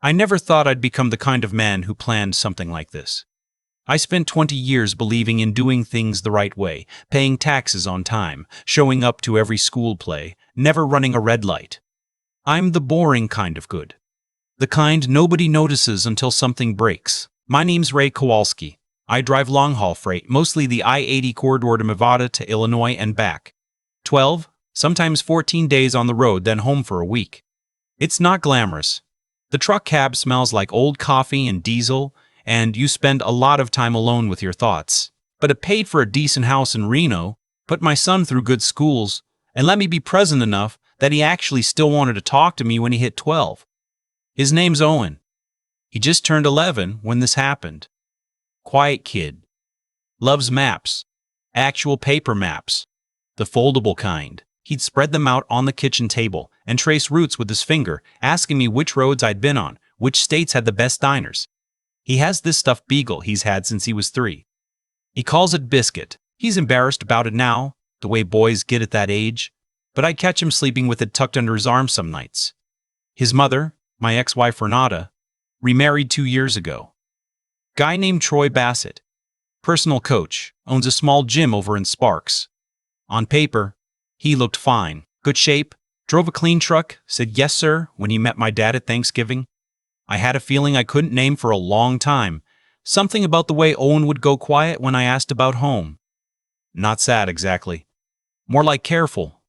I never thought I'd become the kind of man who planned something like this. I spent 20 years believing in doing things the right way, paying taxes on time, showing up to every school play, never running a red light. I'm the boring kind of good. The kind nobody notices until something breaks. My name's Ray Kowalski. I drive long-haul freight, mostly the I-80 corridor to Nevada to Illinois and back. 12, sometimes 14 days on the road, then home for a week. It's not glamorous. The truck cab smells like old coffee and diesel, and you spend a lot of time alone with your thoughts. But it paid for a decent house in Reno, put my son through good schools, and let me be present enough that he actually still wanted to talk to me when he hit 12. His name's Owen. He just turned 11 when this happened. Quiet kid. Loves maps. Actual paper maps. The foldable kind. He'd spread them out on the kitchen table and trace routes with his finger, asking me which roads I'd been on, which states had the best diners. He has this stuffed beagle he's had since he was 3. He calls it Biscuit. He's embarrassed about it now, the way boys get at that age, but I'd catch him sleeping with it tucked under his arm some nights. His mother, my ex-wife Renata, remarried 2 years ago. Guy named Troy Bassett. Personal coach, owns a small gym over in Sparks. On paper, he looked fine, good shape, drove a clean truck, said yes sir when he met my dad at Thanksgiving. I had a feeling I couldn't name for a long time. Something about the way Owen would go quiet when I asked about home. Not sad exactly. More like careful.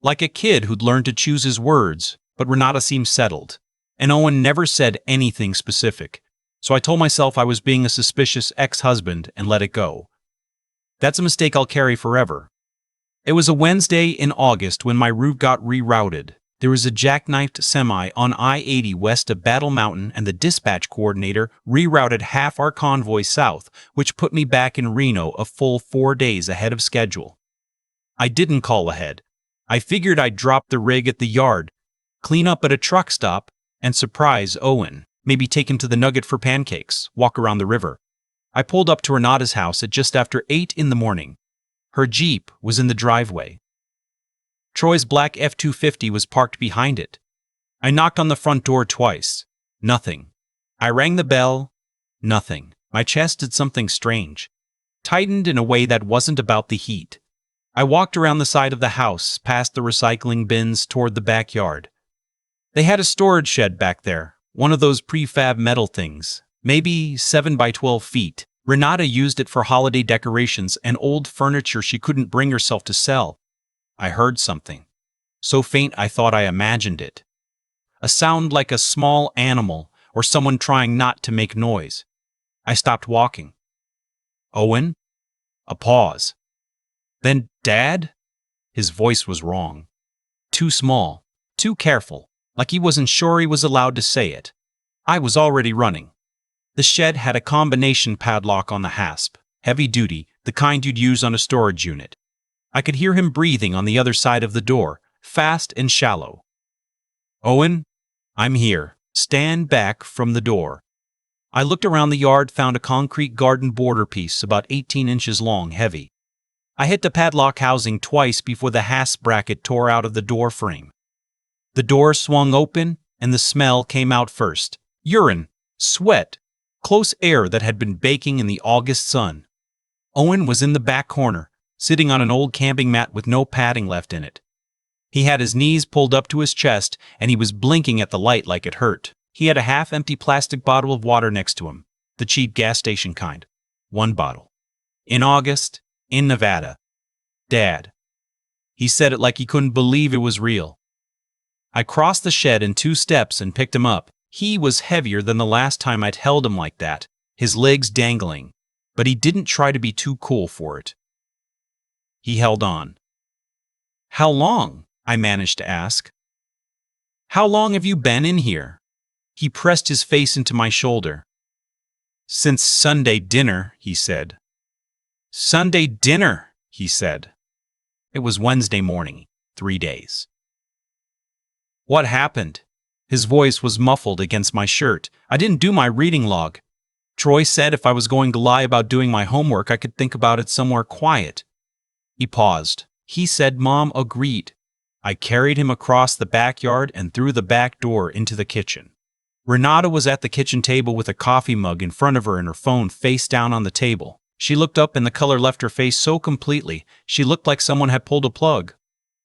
Like a kid who'd learned to choose his words, but Renata seemed settled. And Owen never said anything specific. So I told myself I was being a suspicious ex-husband and let it go. That's a mistake I'll carry forever. It was a Wednesday in August when my route got rerouted. There was a jackknifed semi on I-80 west of Battle Mountain, and the dispatch coordinator rerouted half our convoy south, which put me back in Reno a full 4 days ahead of schedule. I didn't call ahead. I figured I'd drop the rig at the yard, clean up at a truck stop, and surprise Owen. Maybe take him to the Nugget for pancakes, walk around the river. I pulled up to Renata's house at just after 8 in the morning. Her Jeep was in the driveway. Troy's black F-250 was parked behind it. I knocked on the front door twice. Nothing. I rang the bell. Nothing. My chest did something strange. Tightened in a way that wasn't about the heat. I walked around the side of the house, past the recycling bins toward the backyard. They had a storage shed back there, one of those prefab metal things, maybe 7 by 12 feet. Renata used it for holiday decorations and old furniture she couldn't bring herself to sell. I heard something. So faint I thought I imagined it. A sound like a small animal or someone trying not to make noise. I stopped walking. Owen? A pause. Then, Dad? His voice was wrong. Too small, too careful, like he wasn't sure he was allowed to say it. I was already running. The shed had a combination padlock on the hasp, heavy duty, the kind you'd use on a storage unit. I could hear him breathing on the other side of the door, fast and shallow. Owen, I'm here. Stand back from the door. I looked around the yard, found a concrete garden border piece about 18 inches long, heavy. I hit the padlock housing twice before the hasp bracket tore out of the door frame. The door swung open, and the smell came out first. Urine, sweat, close air that had been baking in the August sun. Owen was in the back corner, sitting on an old camping mat with no padding left in it. He had his knees pulled up to his chest, and he was blinking at the light like it hurt. He had a half-empty plastic bottle of water next to him, the cheap gas station kind. 1 bottle. In August, in Nevada. Dad. He said it like he couldn't believe it was real. I crossed the shed in 2 steps and picked him up. He was heavier than the last time I'd held him like that, his legs dangling, but he didn't try to be too cool for it. He held on. How long? I managed to ask. How long have you been in here? He pressed his face into my shoulder. Since Sunday dinner, he said. Sunday dinner, he said. It was Wednesday morning, 3 days. What happened? His voice was muffled against my shirt. I didn't do my reading log. Troy said if I was going to lie about doing my homework, I could think about it somewhere quiet. He paused. He said Mom agreed. I carried him across the backyard and through the back door into the kitchen. Renata was at the kitchen table with a coffee mug in front of her and her phone face down on the table. She looked up and the color left her face so completely, she looked like someone had pulled a plug.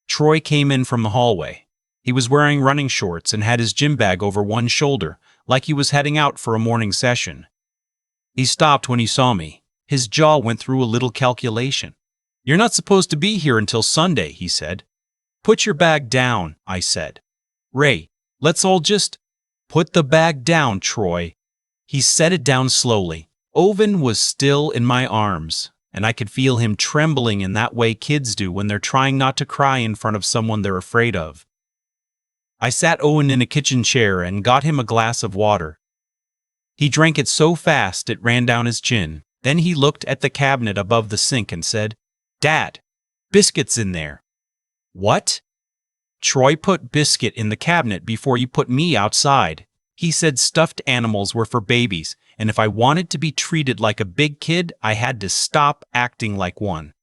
Troy came in from the hallway. He was wearing running shorts and had his gym bag over one shoulder, like he was heading out for a morning session. He stopped when he saw me. His jaw went through a little calculation. "You're not supposed to be here until Sunday," he said. "Put your bag down," I said. "Ray, let's all just—" "Put the bag down, Troy." He set it down slowly. Owen was still in my arms, and I could feel him trembling in that way kids do when they're trying not to cry in front of someone they're afraid of. I sat Owen in a kitchen chair and got him a glass of water. He drank it so fast it ran down his chin. Then he looked at the cabinet above the sink and said, "Dad, biscuit's in there." "What?" "Troy put biscuit in the cabinet before you put me outside. He said stuffed animals were for babies, and if I wanted to be treated like a big kid, I had to stop acting like one."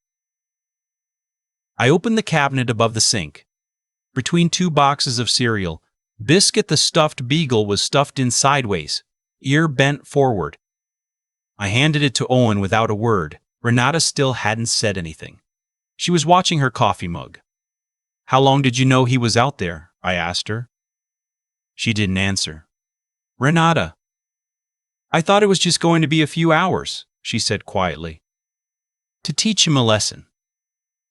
I opened the cabinet above the sink. Between two boxes of cereal, Biscuit the stuffed beagle was stuffed in sideways, ear bent forward. I handed it to Owen without a word. Renata still hadn't said anything. She was watching her coffee mug. "How long did you know he was out there?" I asked her. She didn't answer. "Renata, I thought it was just going to be a few hours," she said quietly. "To teach him a lesson.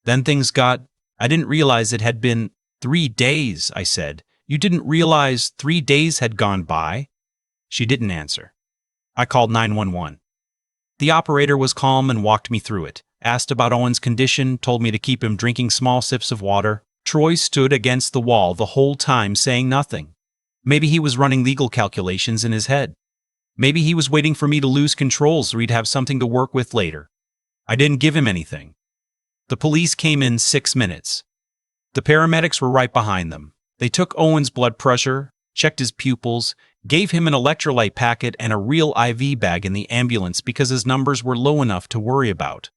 Then things got— I didn't realize it had been 3 days," I said. "You didn't realize 3 days had gone by?" She didn't answer. I called 911. The operator was calm and walked me through it, asked about Owen's condition, told me to keep him drinking small sips of water. Troy stood against the wall the whole time saying nothing. Maybe he was running legal calculations in his head. Maybe he was waiting for me to lose control so he'd have something to work with later. I didn't give him anything. The police came in 6 minutes. The paramedics were right behind them. They took Owen's blood pressure, checked his pupils, gave him an electrolyte packet and a real IV bag in the ambulance because his numbers were low enough to worry about.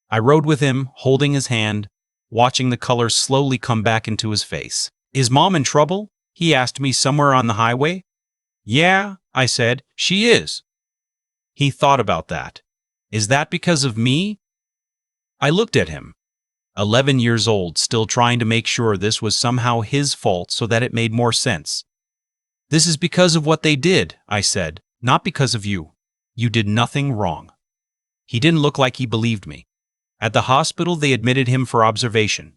I rode with him, holding his hand, watching the color slowly come back into his face. "Is Mom in trouble?" he asked me somewhere on the highway. "Yeah," I said, "she is." He thought about that. "Is that because of me?" I looked at him. 11 years old, still trying to make sure this was somehow his fault so that it made more sense. "This is because of what they did," I said, "not because of you. You did nothing wrong." He didn't look like he believed me. At the hospital, they admitted him for observation.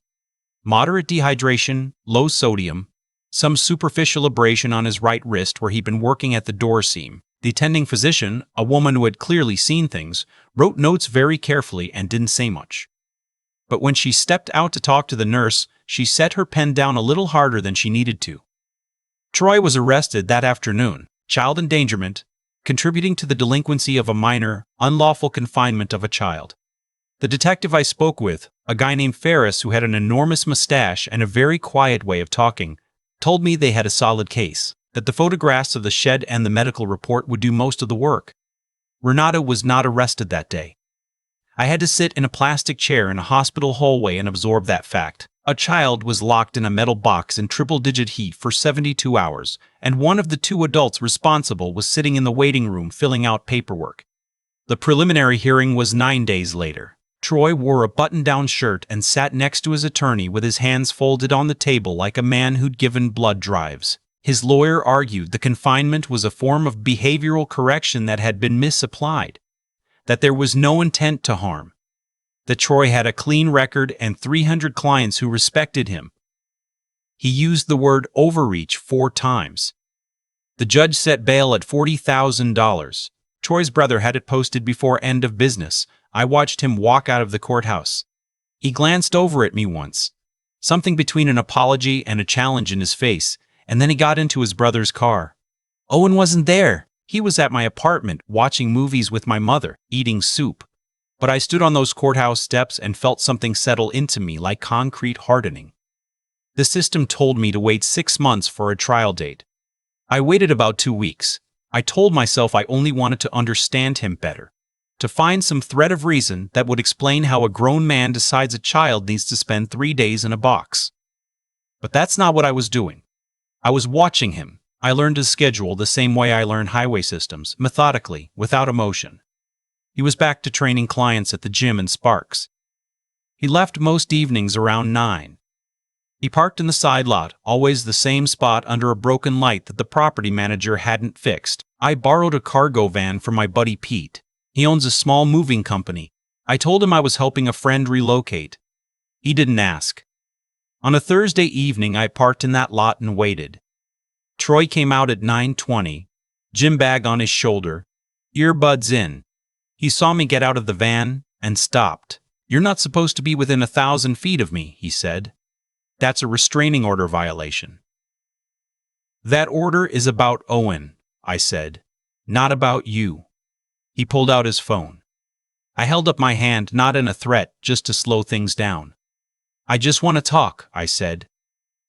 Moderate dehydration, low sodium, some superficial abrasion on his right wrist where he'd been working at the door seam. The attending physician, a woman who had clearly seen things, wrote notes very carefully and didn't say much. But when she stepped out to talk to the nurse, she set her pen down a little harder than she needed to. Troy was arrested that afternoon, child endangerment, contributing to the delinquency of a minor, unlawful confinement of a child. The detective I spoke with, a guy named Ferris who had an enormous mustache and a very quiet way of talking, told me they had a solid case, that the photographs of the shed and the medical report would do most of the work. Renata was not arrested that day. I had to sit in a plastic chair in a hospital hallway and absorb that fact. A child was locked in a metal box in triple-digit heat for 72 hours, and one of the 2 adults responsible was sitting in the waiting room filling out paperwork. The preliminary hearing was 9 days later. Troy wore a button-down shirt and sat next to his attorney with his hands folded on the table like a man who'd given blood drives. His lawyer argued the confinement was a form of behavioral correction that had been misapplied, that there was no intent to harm, that Troy had a clean record and 300 clients who respected him. He used the word overreach 4 times. The judge set bail at $40,000. Troy's brother had it posted before end of business. I watched him walk out of the courthouse. He glanced over at me once, something between an apology and a challenge in his face, and then he got into his brother's car. Owen wasn't there. He was at my apartment watching movies with my mother, eating soup. But I stood on those courthouse steps and felt something settle into me like concrete hardening. The system told me to wait 6 months for a trial date. I waited about 2 weeks. I told myself I only wanted to understand him better, to find some thread of reason that would explain how a grown man decides a child needs to spend 3 days in a box. But that's not what I was doing. I was watching him, I learned his schedule the same way I learned highway systems, methodically, without emotion. He was back to training clients at the gym in Sparks. He left most evenings around 9. He parked in the side lot, always the same spot under a broken light that the property manager hadn't fixed. I borrowed a cargo van from my buddy Pete. He owns a small moving company. I told him I was helping a friend relocate. He didn't ask. On a Thursday evening, I parked in that lot and waited. Troy came out at 9:20, gym bag on his shoulder, earbuds in. He saw me get out of the van and stopped. "You're not supposed to be within 1,000 feet of me," he said. "That's a restraining order violation." "That order is about Owen," I said, "not about you." He pulled out his phone. I held up my hand, not in a threat, just to slow things down. "I just want to talk," I said.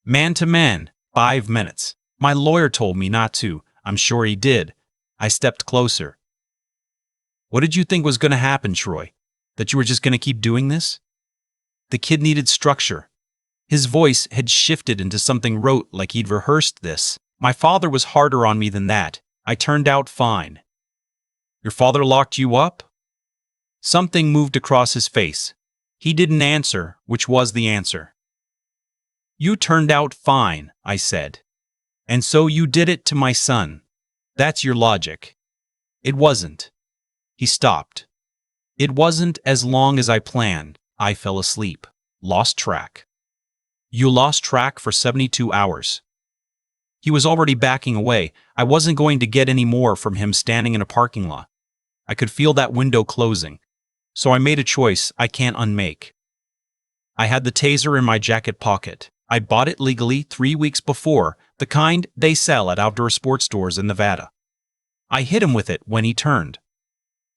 "Man to man, 5 minutes. My lawyer told me not to. I'm sure he did." I stepped closer. "What did you think was going to happen, Troy? That you were just going to keep doing this?" The kid needed structure. His voice had shifted into something rote, like he'd rehearsed this. "My father was harder on me than that. I turned out fine." "Your father locked you up?" Something moved across his face. He didn't answer, which was the answer. "You turned out fine," I said. "And so you did it to my son. That's your logic." "It wasn't." He stopped. "It wasn't as long as I planned." I fell asleep. Lost track. "You lost track for 72 hours. He was already backing away. I wasn't going to get any more from him standing in a parking lot. I could feel that window closing. So I made a choice I can't unmake. I had the taser in my jacket pocket. I bought it legally 3 weeks before, the kind they sell at outdoor sports stores in Nevada. I hit him with it when he turned.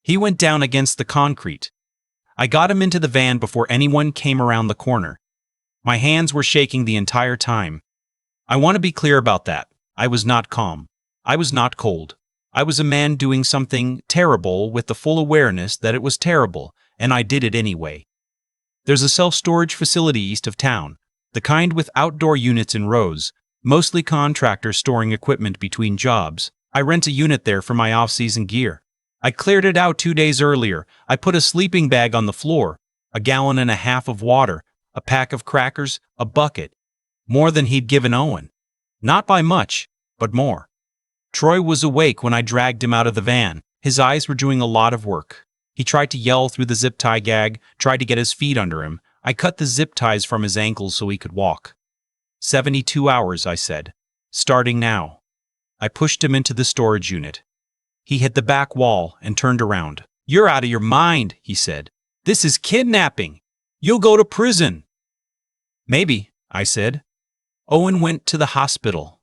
He went down against the concrete. I got him into the van before anyone came around the corner. My hands were shaking the entire time. I want to be clear about that. I was not calm. I was not cold. I was a man doing something terrible with the full awareness that it was terrible, and I did it anyway. There's a self-storage facility east of town, the kind with outdoor units in rows, mostly contractors storing equipment between jobs. I rent a unit there for my off-season gear. I cleared it out 2 days earlier. I put a sleeping bag on the floor, a 1.5 gallons of water, a pack of crackers, a bucket. More than he'd given Owen. Not by much, but more. Troy was awake when I dragged him out of the van. His eyes were doing a lot of work. He tried to yell through the zip tie gag, tried to get his feet under him. I cut the zip ties from his ankles so he could walk. 72 hours, I said. Starting now. I pushed him into the storage unit. He hit the back wall and turned around. "You're out of your mind," he said. "This is kidnapping. You'll go to prison." "Maybe," I said. Owen went to the hospital.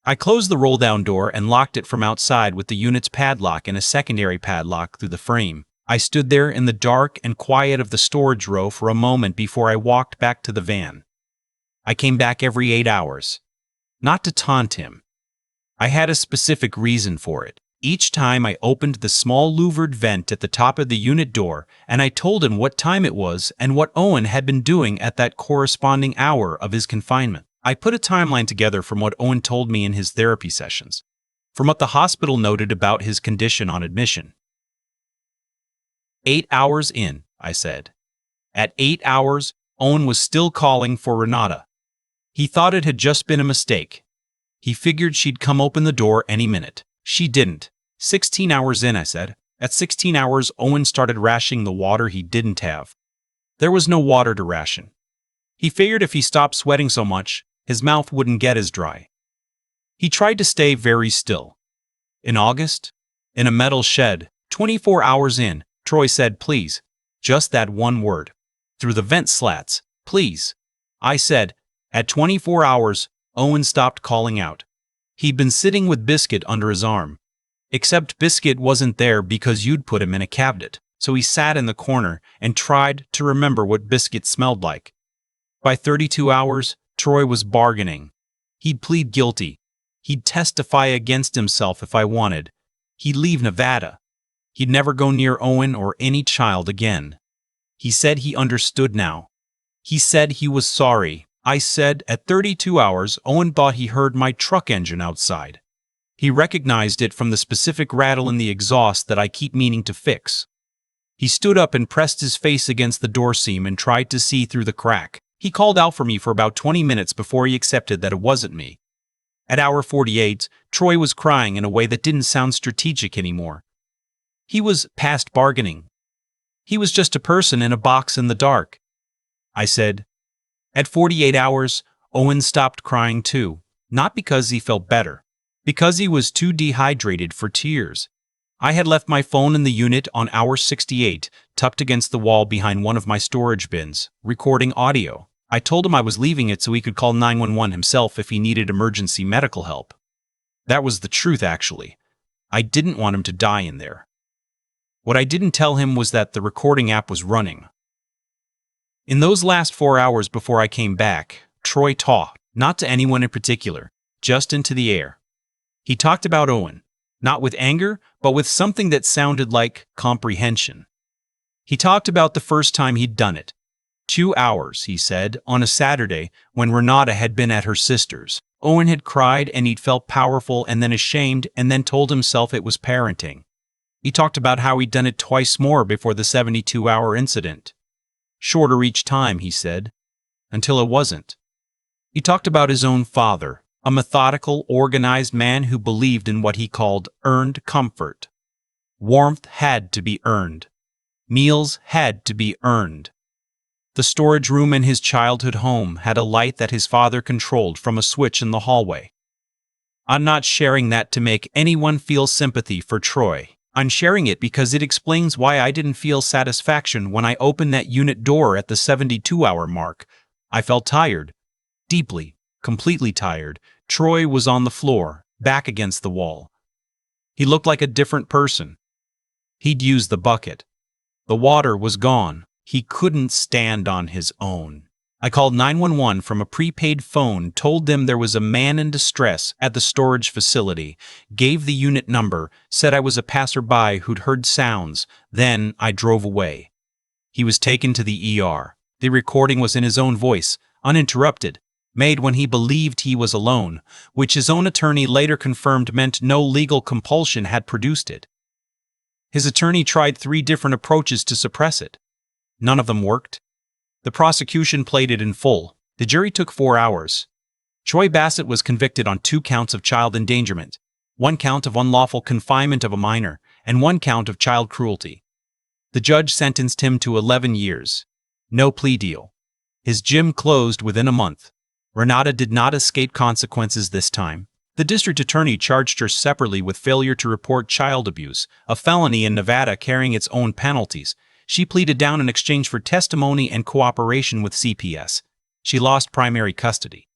I closed the roll-down door and locked it from outside with the unit's padlock and a secondary padlock through the frame. I stood there in the dark and quiet of the storage row for a moment before I walked back to the van. I came back every 8 hours. Not to taunt him. I had a specific reason for it. Each time I opened the small louvered vent at the top of the unit door, and I told him what time it was and what Owen had been doing at that corresponding hour of his confinement. I put a timeline together from what Owen told me in his therapy sessions, from what the hospital noted about his condition on admission. 8 hours in, I said. At 8 hours, Owen was still calling for Renata. He thought it had just been a mistake. He figured she'd come open the door any minute. She didn't. 16 hours in, I said. At 16 hours, Owen started rationing the water he didn't have. There was no water to ration. He figured if he stopped sweating so much, his mouth wouldn't get as dry. He tried to stay very still. In August, in a metal shed, 24 hours in, Troy said, "Please." Just that one word. Through the vent slats, "Please." I said. At 24 hours, Owen stopped calling out. He'd been sitting with Biscuit under his arm. Except Biscuit wasn't there because you'd put him in a cabinet, so he sat in the corner and tried to remember what Biscuit smelled like. By 32 hours, Troy was bargaining. He'd plead guilty. He'd testify against himself if I wanted. He'd leave Nevada. He'd never go near Owen or any child again. He said he understood now. He said he was sorry. I said at 32 hours, Owen thought he heard my truck engine outside. He recognized it from the specific rattle in the exhaust that I keep meaning to fix. He stood up and pressed his face against the door seam and tried to see through the crack. He called out for me for about 20 minutes before he accepted that it wasn't me. At hour 48, Troy was crying in a way that didn't sound strategic anymore. He was past bargaining. He was just a person in a box in the dark. I said. At 48 hours, Owen stopped crying too, not because he felt better, because he was too dehydrated for tears. I had left my phone in the unit on hour 68, tucked against the wall behind one of my storage bins, recording audio. I told him I was leaving it so he could call 911 himself if he needed emergency medical help. That was the truth, actually. I didn't want him to die in there. What I didn't tell him was that the recording app was running. In those last 4 hours before I came back, Troy talked, not to anyone in particular, just into the air. He talked about Owen, not with anger, but with something that sounded like comprehension. He talked about the first time he'd done it. 2 hours, he said, on a Saturday when Renata had been at her sister's. Owen had cried and he'd felt powerful and then ashamed and then told himself it was parenting. He talked about how he'd done it twice more before the 72-hour incident. Shorter each time, he said, until it wasn't. He talked about his own father, a methodical, organized man who believed in what he called earned comfort. Warmth had to be earned. Meals had to be earned. The storage room in his childhood home had a light that his father controlled from a switch in the hallway. I'm not sharing that to make anyone feel sympathy for Troy. I'm sharing it because it explains why I didn't feel satisfaction when I opened that unit door at the 72-hour mark. I felt tired. Deeply, completely tired. Troy was on the floor, back against the wall. He looked like a different person. He'd used the bucket. The water was gone. He couldn't stand on his own. I called 911 from a prepaid phone, told them there was a man in distress at the storage facility, gave the unit number, said I was a passerby who'd heard sounds. Then I drove away. He was taken to the ER. The recording was in his own voice, uninterrupted, made when he believed he was alone, which his own attorney later confirmed meant no legal compulsion had produced it. His attorney tried 3 different approaches to suppress it. None of them worked. The prosecution played it in full. The jury took 4 hours. Troy Bassett was convicted on 2 counts of child endangerment, 1 count of unlawful confinement of a minor, and 1 count of child cruelty. The judge sentenced him to 11 years. No plea deal. His gym closed within a month. Renata did not escape consequences this time. The district attorney charged her separately with failure to report child abuse, a felony in Nevada carrying its own penalties. She pleaded down in exchange for testimony and cooperation with CPS. She lost primary custody.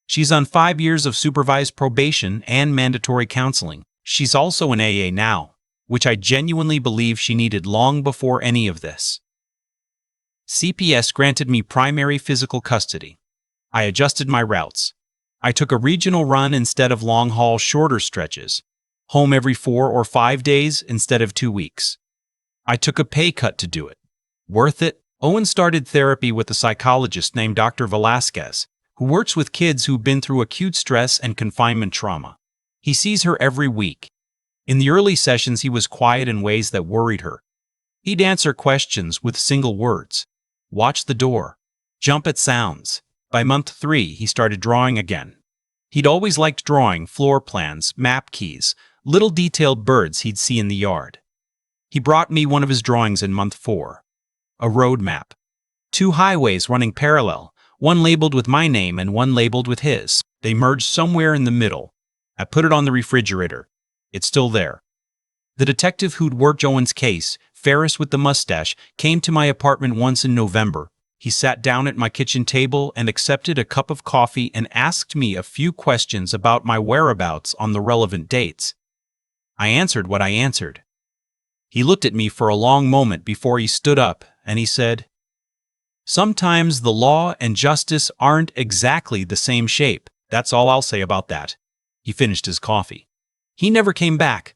She's on 5 years of supervised probation and mandatory counseling. She's also in AA now, which I genuinely believe she needed long before any of this. CPS granted me primary physical custody. I adjusted my routes. I took a regional run instead of long-haul shorter stretches. Home every 4 or 5 days instead of 2 weeks. I took a pay cut to do it. Worth it? Owen started therapy with a psychologist named Dr. Velasquez, who works with kids who've been through acute stress and confinement trauma. He sees her every week. In the early sessions, he was quiet in ways that worried her. He'd answer questions with single words. Watch the door. Jump at sounds. By month 3, he started drawing again. He'd always liked drawing floor plans, map keys, little detailed birds he'd see in the yard. He brought me one of his drawings in month 4. A road map. 2 highways running parallel, one labeled with my name and one labeled with his. They merged somewhere in the middle. I put it on the refrigerator. It's still there. The detective who'd worked Owen's case, Ferris with the mustache, came to my apartment once in November. He sat down at my kitchen table and accepted a cup of coffee and asked me a few questions about my whereabouts on the relevant dates. I answered what I answered. He looked at me for a long moment before he stood up, and he said, "Sometimes the law and justice aren't exactly the same shape. That's all I'll say about that." He finished his coffee. He never came back.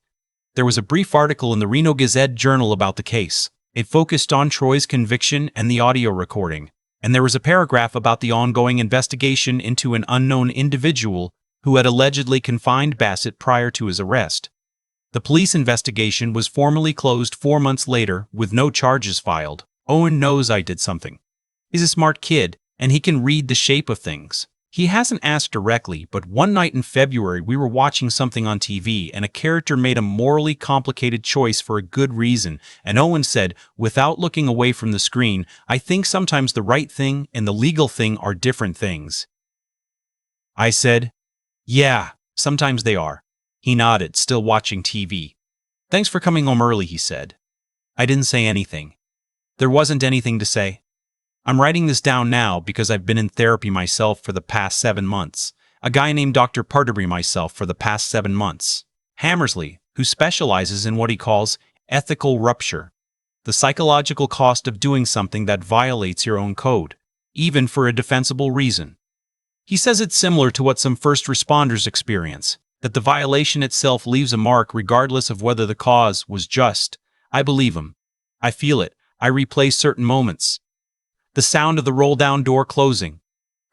There was a brief article in the Reno Gazette-Journal about the case. It focused on Troy's conviction and the audio recording, and there was a paragraph about the ongoing investigation into an unknown individual who had allegedly confined Bassett prior to his arrest. The police investigation was formally closed 4 months later with no charges filed. Owen knows I did something. He's a smart kid, and he can read the shape of things. He hasn't asked directly, but one night in February we were watching something on TV and a character made a morally complicated choice for a good reason, and Owen said, without looking away from the screen, "I think sometimes the right thing and the legal thing are different things." I said, "Yeah, sometimes they are." He nodded, still watching TV. "Thanks for coming home early," he said. I didn't say anything. There wasn't anything to say. I'm writing this down now because I've been in therapy myself for the past 7 months. A guy named Dr. Parterbury myself for the past 7 months. Hammersley, who specializes in what he calls ethical rupture, the psychological cost of doing something that violates your own code, even for a defensible reason. He says it's similar to what some first responders experience, that the violation itself leaves a mark regardless of whether the cause was just. I believe him. I feel it. I replay certain moments. The sound of the roll-down door closing.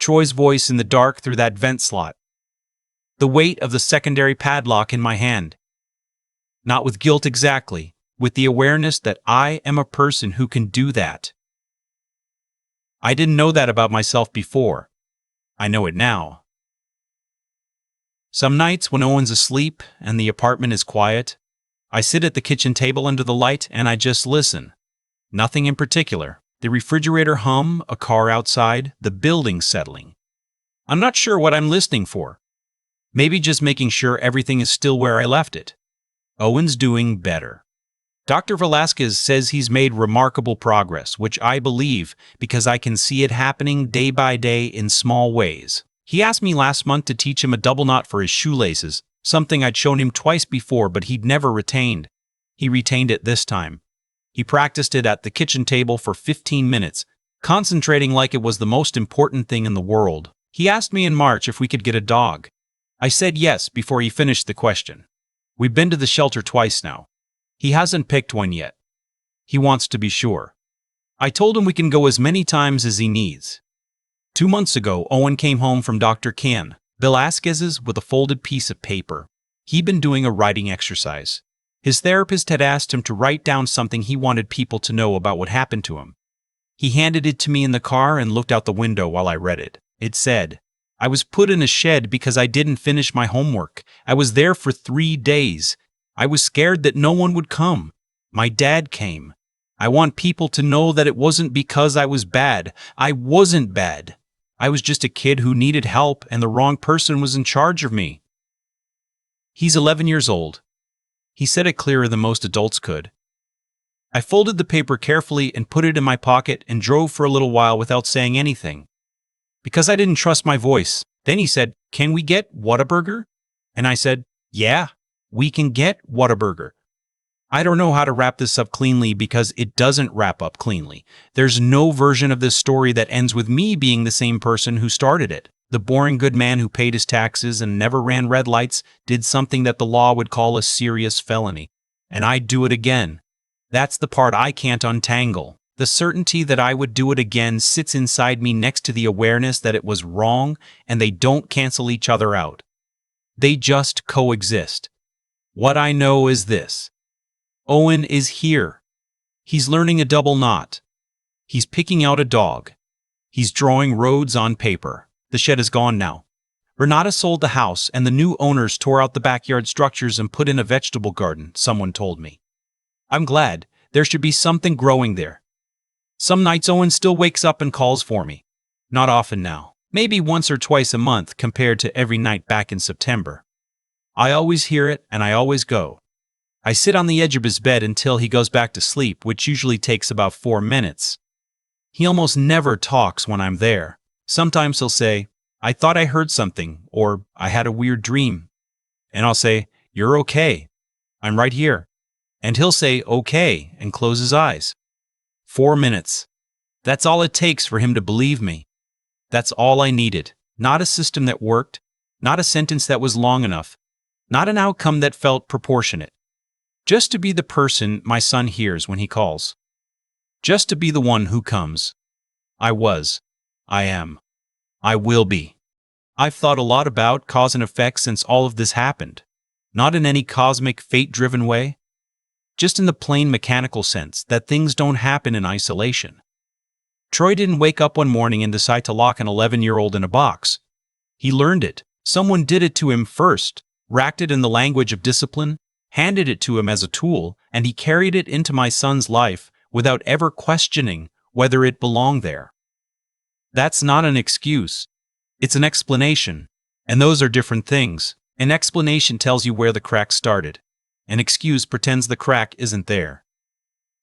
Troy's voice in the dark through that vent slot. The weight of the secondary padlock in my hand. Not with guilt exactly, with the awareness that I am a person who can do that. I didn't know that about myself before. I know it now. Some nights when Owen's asleep and the apartment is quiet, I sit at the kitchen table under the light and I just listen. Nothing in particular. The refrigerator hum, a car outside, the building settling. I'm not sure what I'm listening for. Maybe just making sure everything is still where I left it. Owen's doing better. Dr. Velasquez says he's made remarkable progress, which I believe because I can see it happening day by day in small ways. He asked me last month to teach him a double knot for his shoelaces, something I'd shown him twice before but he'd never retained. He retained it this time. He practiced it at the kitchen table for 15 minutes, concentrating like it was the most important thing in the world. He asked me in March if we could get a dog. I said yes before he finished the question. We've been to the shelter twice now. He hasn't picked one yet. He wants to be sure. I told him we can go as many times as he needs. 2 months ago, Owen came home from Dr. Can Velasquez's with a folded piece of paper. He'd been doing a writing exercise. His therapist had asked him to write down something he wanted people to know about what happened to him. He handed it to me in the car and looked out the window while I read it. It said, "I was put in a shed because I didn't finish my homework. I was there for 3 days. I was scared that no one would come. My dad came. I want people to know that it wasn't because I was bad. I wasn't bad. I was just a kid who needed help and the wrong person was in charge of me." He's 11 years old. He said it clearer than most adults could. I folded the paper carefully and put it in my pocket and drove for a little while without saying anything, because I didn't trust my voice. Then he said, "Can we get Whataburger?" And I said, "Yeah, we can get Whataburger." I don't know how to wrap this up cleanly because it doesn't wrap up cleanly. There's no version of this story that ends with me being the same person who started it. The boring good man who paid his taxes and never ran red lights did something that the law would call a serious felony. And I'd do it again. That's the part I can't untangle. The certainty that I would do it again sits inside me next to the awareness that it was wrong, and they don't cancel each other out. They just coexist. What I know is this. Owen is here. He's learning a double knot. He's picking out a dog. He's drawing roads on paper. The shed is gone now. Renata sold the house and the new owners tore out the backyard structures and put in a vegetable garden, someone told me. I'm glad. There should be something growing there. Some nights Owen still wakes up and calls for me. Not often now. Maybe once or twice a month compared to every night back in September. I always hear it and I always go. I sit on the edge of his bed until he goes back to sleep, which usually takes about 4 minutes. He almost never talks when I'm there. Sometimes he'll say, "I thought I heard something," or "I had a weird dream." And I'll say, "You're okay. I'm right here." And he'll say, "Okay," and close his eyes. 4 minutes. That's all it takes for him to believe me. That's all I needed. Not a system that worked, not a sentence that was long enough, not an outcome that felt proportionate. Just to be the person my son hears when he calls. Just to be the one who comes. I was. I am. I will be. I've thought a lot about cause and effect since all of this happened. Not in any cosmic, fate-driven way, just in the plain mechanical sense that things don't happen in isolation. Troy didn't wake up one morning and decide to lock an 11-year-old in a box. He learned it. Someone did it to him first, racked it in the language of discipline, handed it to him as a tool, and he carried it into my son's life without ever questioning whether it belonged there. That's not an excuse. It's an explanation. And those are different things. An explanation tells you where the crack started. An excuse pretends the crack isn't there.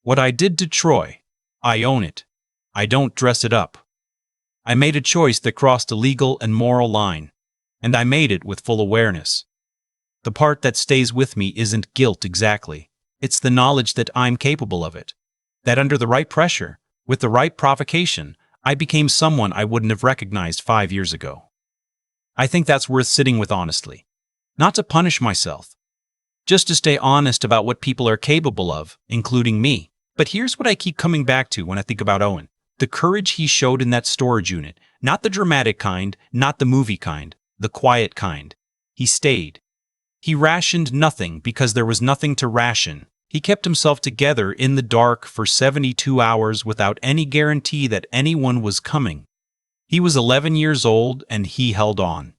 What I did to Troy, I own it. I don't dress it up. I made a choice that crossed a legal and moral line, and I made it with full awareness. The part that stays with me isn't guilt exactly. It's the knowledge that I'm capable of it. That under the right pressure, with the right provocation, I became someone I wouldn't have recognized 5 years ago. I think that's worth sitting with honestly. Not to punish myself. Just to stay honest about what people are capable of, including me. But here's what I keep coming back to when I think about Owen. The courage he showed in that storage unit. Not the dramatic kind, not the movie kind, the quiet kind. He stayed. He rationed nothing because there was nothing to ration. He kept himself together in the dark for 72 hours without any guarantee that anyone was coming. He was 11 years old and he held on.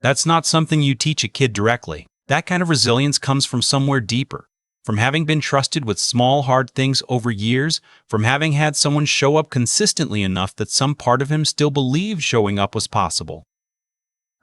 That's not something you teach a kid directly. That kind of resilience comes from somewhere deeper. From having been trusted with small, hard things over years, from having had someone show up consistently enough that some part of him still believed showing up was possible.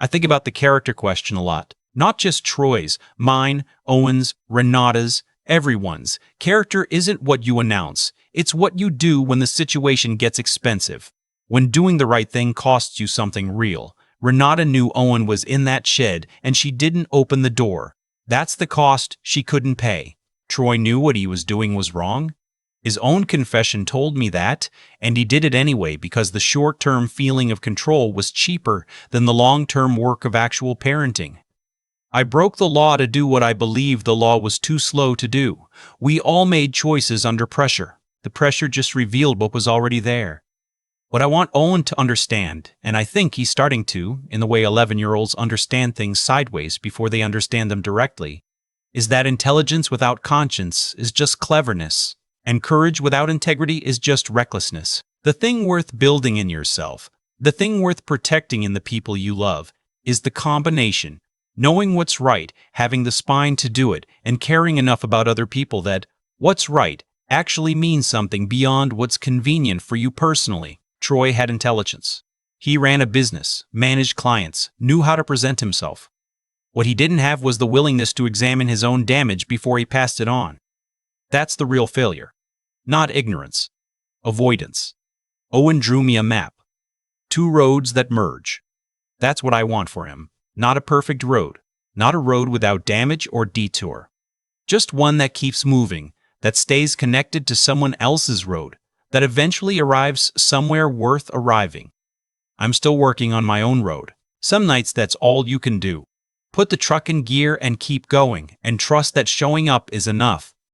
I think about the character question a lot. Not just Troy's, mine, Owen's, Renata's, everyone's. Character isn't what you announce. It's what you do when the situation gets expensive. When doing the right thing costs you something real. Renata knew Owen was in that shed and she didn't open the door. That's the cost she couldn't pay. Troy knew what he was doing was wrong. His own confession told me that, and he did it anyway because the short-term feeling of control was cheaper than the long-term work of actual parenting. I broke the law to do what I believed the law was too slow to do. We all made choices under pressure. The pressure just revealed what was already there. What I want Owen to understand, and I think he's starting to, in the way 11-year-olds understand things sideways before they understand them directly, is that intelligence without conscience is just cleverness, and courage without integrity is just recklessness. The thing worth building in yourself, the thing worth protecting in the people you love, is the combination. Knowing what's right, having the spine to do it, and caring enough about other people that what's right actually means something beyond what's convenient for you personally. Troy had intelligence. He ran a business, managed clients, knew how to present himself. What he didn't have was the willingness to examine his own damage before he passed it on. That's the real failure. Not ignorance. Avoidance. Owen drew me a map. 2 roads that merge. That's what I want for him. Not a perfect road. Not a road without damage or detour. Just one that keeps moving, that stays connected to someone else's road, that eventually arrives somewhere worth arriving. I'm still working on my own road. Some nights that's all you can do. Put the truck in gear and keep going, and trust that showing up is enough.